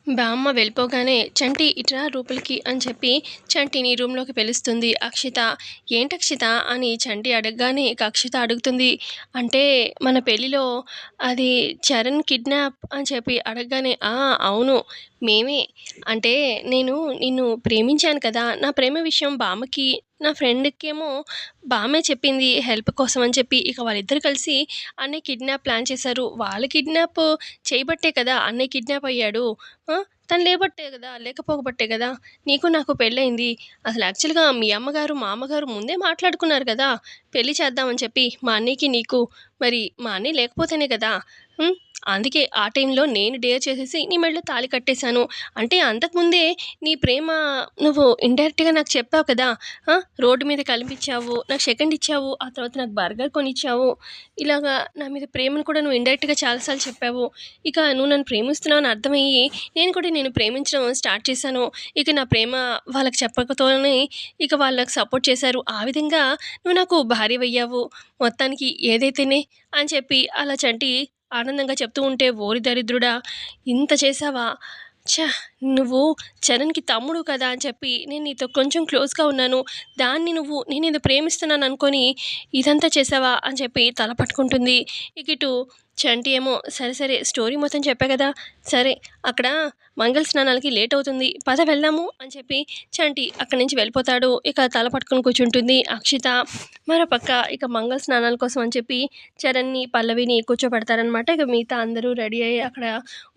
బామ్మ వెళ్ళిపోగానే "చంటి ఇట్రా రూపలికి" అని చెప్పి చంటిని రూమ్‌లోకి పిలుస్తుంది అక్షిత. "ఏంటక్షిత" అని చంటి అడగగానే ఇక అక్షిత అడుగుతుంది. "అంటే మన పెళ్ళిలో అది చరణ్ కిడ్నాప్" అని చెప్పి అడగగానే "ఆ! అవును. మేమే. అంటే నేను నిన్ను ప్రేమించాను కదా! నా ప్రేమ విషయం బామ్మకి, నా ఫ్రెండ్‌కేమో బామ్మే చెప్పింది హెల్ప్ కోసం అని చెప్పి. ఇక వాళ్ళిద్దరూ కలిసి అన్నయ్య కిడ్నాప్ ప్లాన్ చేశారు. వాళ్ళు కిడ్నాప్ చేయబట్టే కదా అన్నయ్య కిడ్నాప్ అయ్యాడు. ఆ! తను లేబట్టే గదా! లేకపోబట్టే గదా! నీకు నాకు పెళ్ళయింది. అసలు యాక్చువల్‌గా మీ అమ్మగారు, మా అమ్మగారు ముందే మాట్లాడుకున్నారు గదా! పెళ్లి చేద్దామని చెప్పి మా అన్నయ్యకి నీకు. మరి మా అన్నయ్య లేకపోతేనే గదా! హ్మ్. అందుకే ఆ టైంలో నేను డేర్ చేసేసి నీ మెడలో తాళి కట్టేశాను. అంటే అంతకుముందే నీ ప్రేమ నువ్వు ఇండైరెక్ట్‌గా నాకు చెప్పావు కదా! ఆ! రోడ్డు మీద కనిపించావు. నాకు సెకండ్ ఇచ్చావు. ఆ తర్వాత నాకు బర్గర్ కొనిచ్చావు. ఇలాగా నా మీద ప్రేమను కూడా నువ్వు ఇండైరెక్ట్‌గా చాలా సార్లు చెప్పావు. ఇక నువ్వు నన్ను ప్రేమిస్తున్నావని అర్థమయ్యి నేను కూడా నిన్ను ప్రేమించడం స్టార్ట్ చేశాను. ఇక నా ప్రేమ వాళ్ళకి చెప్పకతోనే ఇక వాళ్ళకి సపోర్ట్ చేశారు. ఆ విధంగా నువ్వు నాకు భార్యవయ్యావు. మొత్తానికి ఏదైతేనే అని చెప్పి అలా చంటి ఆనందంగా చెప్తూ ఉంటే, "ఓరి దరిద్రుడా! ఇంత చేశావా? ఛ! నువ్వు చరణ్‌కి తమ్ముడు కదా!" అని చెప్పి నేను నీతో కొంచెం క్లోజ్‌గా ఉన్నాను. దాన్ని నువ్వు నేనేదో ప్రేమిస్తున్నాను అనుకోని ఇదంతా చేశావా? అని చెప్పి తల పట్టుకుంటుంది. ఇక ఇటు చంటి ఏమో సరే, సరే స్టోరీ మొత్తం చెప్పా గదా! సరే అక్కడ మంగళ స్నానాలకి లేట్ అవుతుంది. పద వెళ్దాము అని చెప్పి చంటి అక్కడి నుంచి వెళ్ళిపోతాడు. ఇక తల పట్టుకొని కూర్చుంటుంది అక్షిత. మరోపక్క ఇక మంగళ స్నానాల కోసం అని చెప్పి చరణ్‌ని, పల్లవిని కూర్చోబెడతారనమాట. ఇక మిగతా అందరూ రెడీ అయ్యి అక్కడ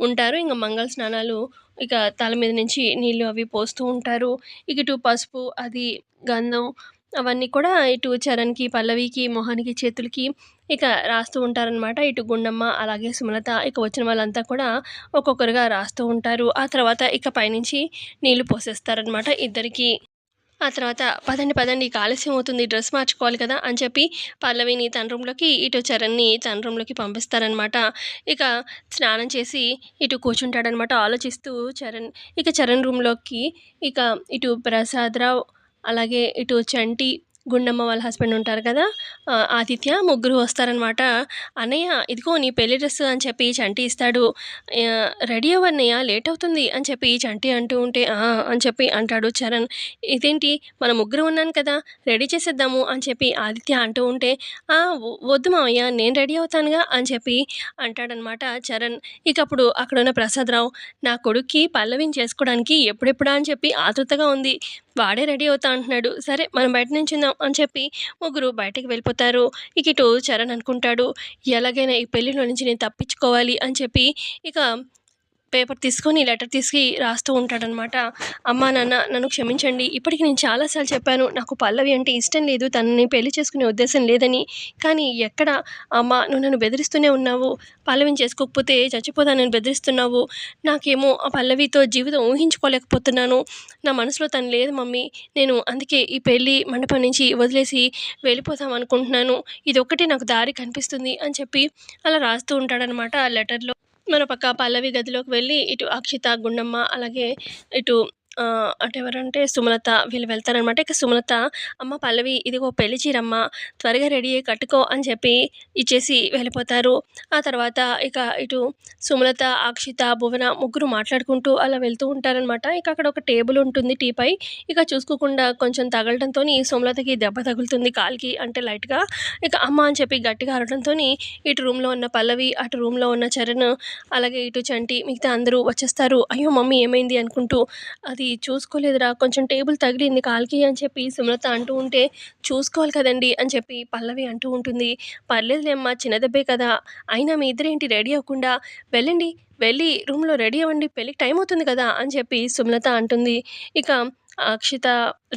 ఉంటారు. ఇంక మంగళ స్నానాలు ఇక తల మీద నుంచి నీళ్ళు అవి పోస్తూ ఉంటారు. ఇక ఇటు పసుపు అది గంధం అవన్నీ కూడా ఇటు చరణ్‌కి, పల్లవికి, మొహానికి, చేతులకి ఇక రాస్తూ ఉంటారనమాట. ఇటు గుండమ్మ, అలాగే సుమలత ఇక వచ్చిన వాళ్ళంతా కూడా ఒక్కొక్కరుగా రాస్తూ ఉంటారు. ఆ తర్వాత ఇక పైనుంచి నీళ్ళు పోసేస్తారనమాట ఇద్దరికీ. ఆ తర్వాత పదండి, పదండి ఇక ఆలస్యం అవుతుంది. డ్రెస్ మార్చుకోవాలి కదా! అని చెప్పి పల్లవిని తన రూమ్‌లోకి, ఇటు చరణ్‌ని తన రూమ్‌లోకి పంపిస్తారనమాట. ఇక స్నానం చేసి ఇటు కూర్చుంటాడనమాట ఆలోచిస్తూ చరణ్. ఇక చరణ్ రూమ్‌లోకి ఇక ఇటు ప్రసాదరావు, అలాగే ఇటు చంటి, గుండమ్మ వాళ్ళ హస్బెండ్ ఉంటారు కదా! ఆదిత్య ముగ్గురు వస్తారనమాట. "అన్నయ్య ఇదిగో నీ పెళ్లి డ్రెస్" అని చెప్పి చంటి ఇస్తాడు. "రెడీ అవ్వు అన్నయ్య లేట్ అవుతుంది" అని చెప్పి చంటి అంటూ ఉంటే, "ఆ!" అని చెప్పి అంటాడు చరణ్. "ఇదేంటి మనం ముగ్గురం ఉన్నాను కదా! రెడీ చేసేద్దాము" అని చెప్పి ఆదిత్య అంటూ ఉంటే, "ఆ! వద్దు మావయ్య నేను రెడీ అవుతానుగా" అని చెప్పి అంటాడనమాట చరణ్. ఇక అప్పుడు అక్కడున్న ప్రసాదరావు, "నా కొడుక్కి పల్లవిని చేసుకోవడానికి ఎప్పుడెప్పుడా అని చెప్పి ఆతృతగా ఉంది. వాడే రెడీ అవుతా అంటున్నాడు. సరే మనం బయట నించుందాం" అని చెప్పి ముగ్గురు బయటికి వెళ్ళిపోతారు. ఇక ఇటు చరణ్ అనుకుంటాడు, ఎలాగైనా ఈ పెళ్ళిలో నుంచి నేను తప్పించుకోవాలి అని చెప్పి ఇక పేపర్ తీసుకొని లెటర్ తీసి రాస్తూ ఉంటాడనమాట. "అమ్మా, నాన్న నన్ను క్షమించండి. ఇప్పటికి నేను చాలా సార్లు చెప్పాను. నాకు పల్లవి అంటే ఇష్టం లేదు. తనని పెళ్లి చేసుకునే ఉద్దేశం లేదని. కానీ ఎక్కడ అమ్మా నువ్వు నన్ను బెదిరిస్తూనే ఉన్నావు. పల్లవిని చేసుకోకపోతే చచ్చిపోతానని బెదిరిస్తున్నావు. నాకేమో ఆ పల్లవితో జీవితం ఊహించుకోలేకపోతున్నాను. నా మనసులో తను లేదు మమ్మీ. నేను అందుకే ఈ పెళ్లి మండపం నుంచి వదిలేసి వెళ్ళిపోదాం అనుకుంటున్నాను. ఇదొక్కటే నాకు దారి కనిపిస్తుంది" అని చెప్పి అలా రాస్తూ ఉంటాడనమాట ఆ లెటర్‌లో. మరోపక్క పల్లవి గదిలోకి వెళ్ళి ఇటు అక్షిత, గుండమ్మ అలాగే ఇటు అటెవరంటే సుమలత వీళ్ళు వెళ్తారనమాట. ఇక సుమలత, "అమ్మ పల్లవి ఇదిగో పెళ్లి చీరమ్మ త్వరగా రెడీ అయ్యి కట్టుకో" అని చెప్పి ఇచ్చేసి వెళ్ళిపోతారు. ఆ తర్వాత ఇక ఇటు సుమలత, అక్షిత, భువన ముగ్గురు మాట్లాడుకుంటూ అలా వెళ్తూ ఉంటారనమాట. ఇక అక్కడ ఒక టేబుల్ ఉంటుంది టీపై. ఇక చూసుకోకుండా కొంచెం తగలడంతోని సుమలతకి దెబ్బ తగులుతుంది కాలికి అంటే లైట్‌గా. ఇక అమ్మ అని చెప్పి గట్టిగా అరవడంతోని ఇటు రూమ్‌లో ఉన్న పల్లవి, అటు రూమ్‌లో ఉన్న చరణ్, అలాగే ఇటు చంటి మిగతా అందరూ వచ్చేస్తారు. "అయ్యో! మమ్మీ ఏమైంది?" అనుకుంటూ. "అది చూసుకోలేదురా కొంచెం టేబుల్ తగిలింది కాలికి" అని చెప్పి సుమలత అంటూ ఉంటే, "చూసుకోవాలి కదండీ" అని చెప్పి పల్లవి అంటూ ఉంటుంది. "పర్లేదులే అమ్మా చిన్న దెబ్బే కదా! అయినా మీ ఇద్దరేంటి రెడీ అవ్వకుండా? వెళ్ళండి, వెళ్ళి రూమ్‌లో రెడీ అవ్వండి పెళ్ళికి టైం అవుతుంది కదా!" అని చెప్పి సుమలత అంటుంది. ఇక అక్షిత,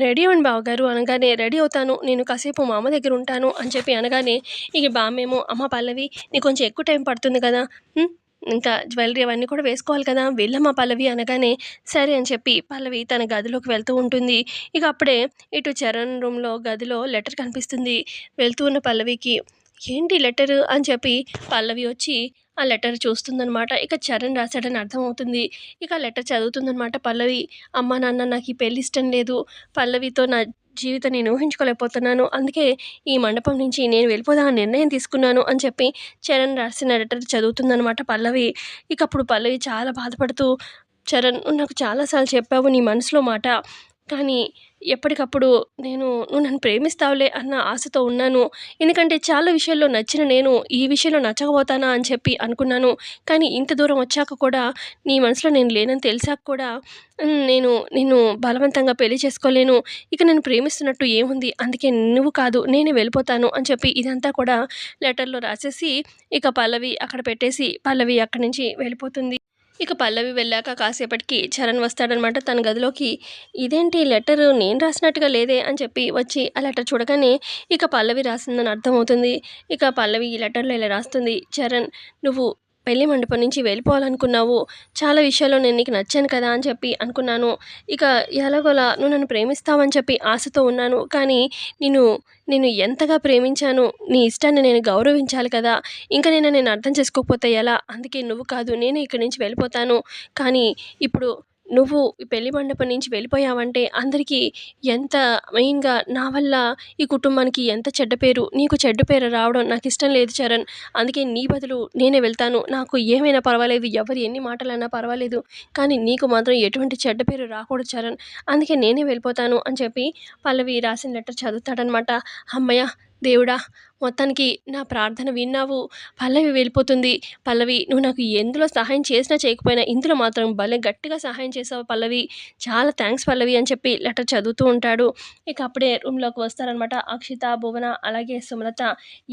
"రెడీ అవ్వండి బావగారు" అనగానే, "రెడీ అవుతాను. నేను కాసేపు మా అమ్మ దగ్గర ఉంటాను" అని చెప్పి అనగానే, ఇక బామ్మేమో, "అమ్మ పల్లవి నీకు కొంచెం ఎక్కువ టైం పడుతుంది కదా! హ్మ్. ఇంకా జ్యువెలరీ అవన్నీ కూడా వేసుకోవాలి కదా! వెళ్ళమ్మా పల్లవి" అనగానే, సరే అని చెప్పి పల్లవి తన గదిలోకి వెళ్తూ ఉంటుంది. ఇక అప్పుడే ఇటు చరణ్ రూమ్‌లో గదిలో లెటర్ కనిపిస్తుంది. వెళ్తూ ఉన్న పల్లవికి, "ఏంటి లెటరు?" అని చెప్పి పల్లవి వచ్చి ఆ లెటర్ చూస్తుందనమాట. ఇక చరణ్ రాసాడని అర్థమవుతుంది. ఇక ఆ లెటర్ చదువుతుందనమాట పల్లవి. "అమ్మా, నాన్న నాకు ఈ పెళ్లి ఇష్టం లేదు. పల్లవితో నా జీవితం నేను ఊహించుకోలేకపోతున్నాను. అందుకే ఈ మండపం నుంచి నేను వెళ్ళిపోదామని నిర్ణయం తీసుకున్నాను" అని చెప్పి చరణ్ రాసిన లెటర్ చదువుతుందనమాట పల్లవి. ఇక అప్పుడు పల్లవి చాలా బాధపడుతూ, చరణ్, నువ్వు నాకు చాలా సార్లు చెప్పావు నీ మనసులో మాట. కానీ ఎప్పటికప్పుడు నువ్వు నన్ను ప్రేమిస్తావులే అన్న ఆశతో ఉన్నాను. ఎందుకంటే చాలా విషయాల్లో నచ్చిన నేను, ఈ విషయంలో నచ్చకపోతానా అని చెప్పి అనుకున్నాను. కానీ ఇంత దూరం వచ్చాక కూడా నీ మనసులో నేను లేనని తెలిసాక కూడా నేను నిన్ను బలవంతంగా పెళ్లి చేసుకోలేను. ఇక నేను ప్రేమిస్తున్నట్టు ఏముంది? అందుకే నువ్వు కాదు నేనే వెళ్ళిపోతాను అని చెప్పి ఇదంతా కూడా లెటర్‌లో రాసేసి ఇక పల్లవి అక్కడ పెట్టేసి పల్లవి అక్కడి నుంచి వెళ్ళిపోతుంది. ఇక పల్లవి వెళ్ళాక కాసేపటికి చరణ్ వస్తాడనమాట తన గదిలోకి. ఇదేంటి లెటరు నేను రాసినట్టుగా లేదే అని చెప్పి వచ్చి ఆ లెటర్ చూడగానే ఇక పల్లవి రాసిందని అర్థమవుతుంది. ఇక పల్లవి ఈ లెటర్‌లో ఇలా రాస్తుంది. చరణ్, నువ్వు పెళ్లి మండపం నుంచి వెళ్ళిపోవాలనుకున్నావు. చాలా విషయాల్లో నేను నీకు నచ్చాను కదా అని చెప్పి అనుకున్నాను. ఇక ఎలాగోలా నువ్వు నన్ను ప్రేమిస్తావని చెప్పి ఆశతో ఉన్నాను. కానీ నిన్ను నేను ఎంతగా ప్రేమించాను. నీ ఇష్టాన్ని నేను గౌరవించాలి కదా! ఇంక నేను అర్థం చేసుకోకపోతే ఎలా? అందుకే నువ్వు కాదు నేనే ఇక్కడి నుంచి వెళ్ళిపోతాను. కానీ ఇప్పుడు నువ్వు ఈ పెళ్లి మండపం నుంచి వెళ్ళిపోయావంటే అందరికీ ఎంత మెయిన్‌గా నా వల్ల ఈ కుటుంబానికి ఎంత చెడ్డ పేరు, నీకు చెడ్డ పేరు రావడం నాకిష్టం లేదు చరణ్. అందుకే నీ బదులు నేనే వెళ్తాను. నాకు ఏమైనా పర్వాలేదు, ఎవరు ఎన్ని మాటలన్నా పర్వాలేదు. కానీ నీకు మాత్రం ఎటువంటి చెడ్డ పేరు రాకూడదు చరణ్. అందుకే నేనే వెళ్ళిపోతాను అని చెప్పి పల్లవి రాసిన లెటర్ చదువుతాడనమాట. హమ్మయ్య! దేవుడా! మొత్తానికి నా ప్రార్థన విన్నావు. పల్లవి వెళ్ళిపోతుంది. పల్లవి, నువ్వు నాకు ఎందులో సహాయం చేసినా చేయకపోయినా ఇందులో మాత్రం భలే గట్టిగా సహాయం చేసావు పల్లవి. చాలా థ్యాంక్స్ పల్లవి అని చెప్పి లెటర్ చదువుతూ ఉంటాడు. ఇక అప్పుడే రూమ్‌లోకి వస్తారనమాట అక్షిత, భువన అలాగే సుమలత.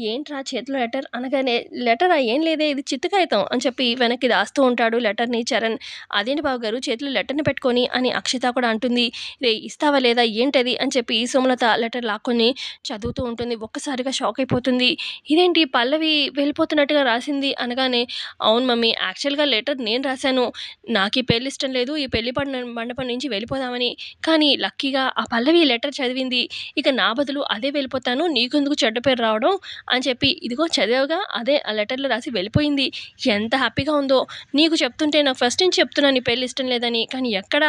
ఏంట్రా చేతిలో లెటర్ అనగానే, లెటరా ఏం లేదే ఇది చిత్తు కాగితం అని చెప్పి వెనక్కి దాస్తూ ఉంటాడు లెటర్‌ని చరణ్. అదేంటి బావగారు చేతిలో లెటర్‌ని పెట్టుకొని అని అక్షిత కూడా అంటుంది. రేయ్ ఇస్తావా లేదా ఏంటది అని చెప్పి సుమలత లెటర్ లాక్కొని చదువుతూ ఉంటుంది. ఒక్కసారిగా షాక్ అయిపోతుంది. ఇదేంటి పల్లవి వెళ్ళిపోతున్నట్టుగా రాసింది అనగానే, అవును మమ్మీ యాక్చువల్‌గా లెటర్ నేను రాశాను. నాకు ఈ పెళ్లి ఇష్టం లేదు. ఈ పెళ్లి మండపం నుంచి వెళ్ళిపోదామని. కానీ లక్కీగా ఆ పల్లవి ఈ లెటర్ చదివింది. ఇక నా బదులు అదే వెళ్ళిపోతాను. నీకెందుకు చెడ్డ పేరు రావడం అని చెప్పి ఇదిగో చదివావుగా అదే ఆ లెటర్‌లో రాసి వెళ్ళిపోయింది. ఎంత హ్యాపీగా ఉందో. నీకు చెప్తుంటే నాకు ఫస్ట్ నుంచి చెప్తున్నాను ఈ పెళ్లి ఇష్టం లేదని. కానీ ఎక్కడ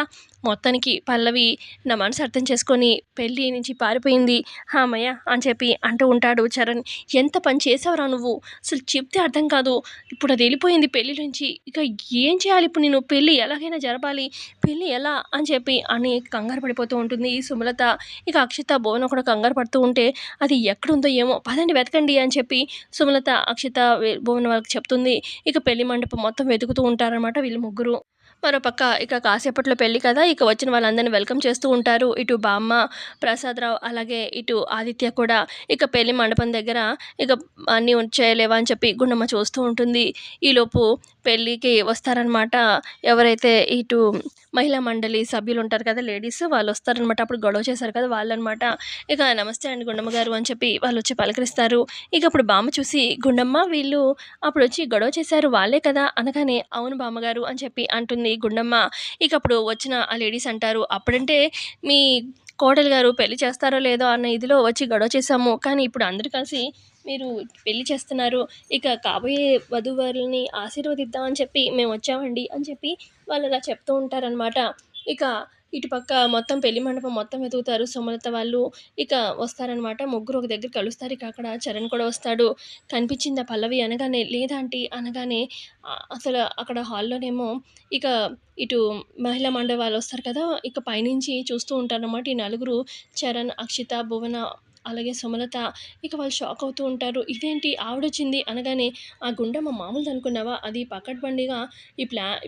మొత్తానికి పల్లవి నా మనసు అర్థం చేసుకొని పెళ్లి నుంచి పారిపోయింది. హమ్మయ్య అని చెప్పి అంటూ ఉంటాడు చరణ్. ఎంత పని చేసావురా నువ్వు! అసలు చెప్తే అర్థం కాదు. ఇప్పుడు అది వెళ్ళిపోయింది పెళ్లి నుంచి. ఇక ఏం చేయాలి ఇప్పుడు నేను? పెళ్లి ఎలాగైనా జరపాలి. పెళ్లి ఎలా అని చెప్పి అని కంగారు పడిపోతూ ఉంటుంది ఈ సుమలత. ఇక అక్షిత, భువన కూడా కంగారు పడుతూ ఉంటే అది ఎక్కడుందో ఏమో పదండి వెతకండి అని చెప్పి సుమలత, అక్షిత, భువన వాళ్ళకి చెప్తుంది. ఇక పెళ్లి మండపం మొత్తం వెతుకుతూ ఉంటారనమాట వీళ్ళు ముగ్గురు. మరోపక్క ఇక కాసేపట్లో పెళ్లి కదా! ఇక వచ్చిన వాళ్ళందరిని వెల్కమ్ చేస్తూ ఉంటారు. ఇటు బామ్మ, ప్రసాదరావు అలాగే ఇటు ఆదిత్య కూడా ఇక పెళ్లి మండపం దగ్గర ఇక అన్నీ చేయలేవా అని చెప్పి గుండమ్మ చూస్తూ ఉంటుంది. ఈలోపు పెళ్ళికి వస్తారనమాట. ఎవరైతే ఇటు మహిళా మండలి సభ్యులుంటారు కదా! లేడీస్ వాళ్ళొస్తారనమాట. అప్పుడు గొడవ చేశారు కదా! వాళ్ళనమాట. ఇక నమస్తే అండి గుండమ్మ గారు అని చెప్పి వాళ్ళొచ్చి పలకరిస్తారు. ఇక అప్పుడు బామ్మ చూసి, గుండమ్మ వీళ్ళు అప్పుడొచ్చి గొడవ చేశారు వాళ్ళే కదా! అనగానే అవును బామ్మగారు అని చెప్పి అంటుంది గుండమ్మ. ఇక అప్పుడు వచ్చిన ఆ లేడీస్ అంటారు, అప్పుడంటే మీ కోడలు గారు పెళ్లి చేస్తారో లేదో అన్న ఇదిలో వచ్చి గొడవ చేశాము. కానీ ఇప్పుడు అందరూ కలిసి మీరు పెళ్లి చేస్తున్నారు. ఇక కాబోయే వధూవరులని ఆశీర్వదిద్దామని చెప్పి మేమొచ్చామండి అని చెప్పి వాళ్ళలా చెప్తూ ఉంటారనమాట. ఇక ఇటుపక్క మొత్తం పెళ్లి మండపం మొత్తం వెతుకుతారు సుమలత వాళ్ళు. ఇక వస్తారనమాట. ముగ్గురు ఒక దగ్గర కలుస్తారు. ఇక అక్కడ చరణ్ కూడా వస్తాడు. కనిపించిందా పల్లవి అనగానే, లేదాంటీ అనగానే అసలు అక్కడ హాల్లోనేమో ఇక ఇటు మహిళా మండలి వాళ్ళొస్తారు కదా! ఇక పైనుంచి చూస్తూ ఉంటారనమాట. ఈ నలుగురు చరణ్, అక్షిత, భువన అలాగే సుమలత. ఇక వాళ్ళు షాక్ అవుతూ ఉంటారు. ఇదేంటి ఆవిడొచ్చింది అనగానే, ఆ గుండమ్మ మామూలుదనుకున్నావా? అది పకడ్బందీగా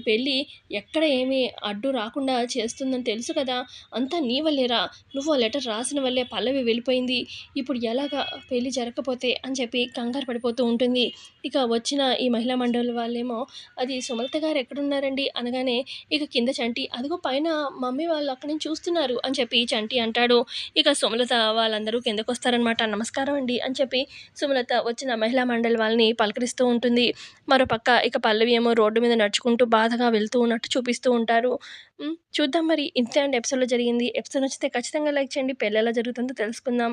పెళ్లి ఎక్కడ ఏమీ అడ్డు రాకుండా చేస్తుందని తెలుసు కదా! అంతా నీ వల్లేరా! నువ్వు ఆ లెటర్ రాసిన వల్లే పల్లవి వెళ్ళిపోయింది. ఇప్పుడు ఎలాగా పెళ్లి జరగకపోతే అని చెప్పి కంగారు పడిపోతూ ఉంటుంది. ఇక వచ్చిన ఈ మహిళా మండలి వాళ్ళేమో, అది సుమలత గారు ఎక్కడున్నారండి అనగానే, ఇక కింద చంటి, అదిగో పైన మమ్మీ వాళ్ళు అక్కడి నుంచి చూస్తున్నారు అని చెప్పి చంటి అంటాడు. ఇక సుమలత వాళ్ళందరూ కిందకొస్తారనమాట. నమస్కారం అండి అని చెప్పి సుమలత వచ్చిన మహిళా మండలి వాళ్ళని పలకరిస్తూ ఉంటుంది. మరోపక్క ఇక పల్లవి ఏమో రోడ్డు మీద నడుచుకుంటూ బాధగా వెళ్తూ ఉన్నట్టు చూపిస్తూ ఉంటారు. చూద్దాం మరి ఇంతే అండి ఎపిసోడ్‌లో జరిగింది. ఎపిసోడ్ నచ్చితే ఖచ్చితంగా లైక్ చేయండి. పెళ్లి ఎలా జరుగుతుందో తెలుసుకుందాం.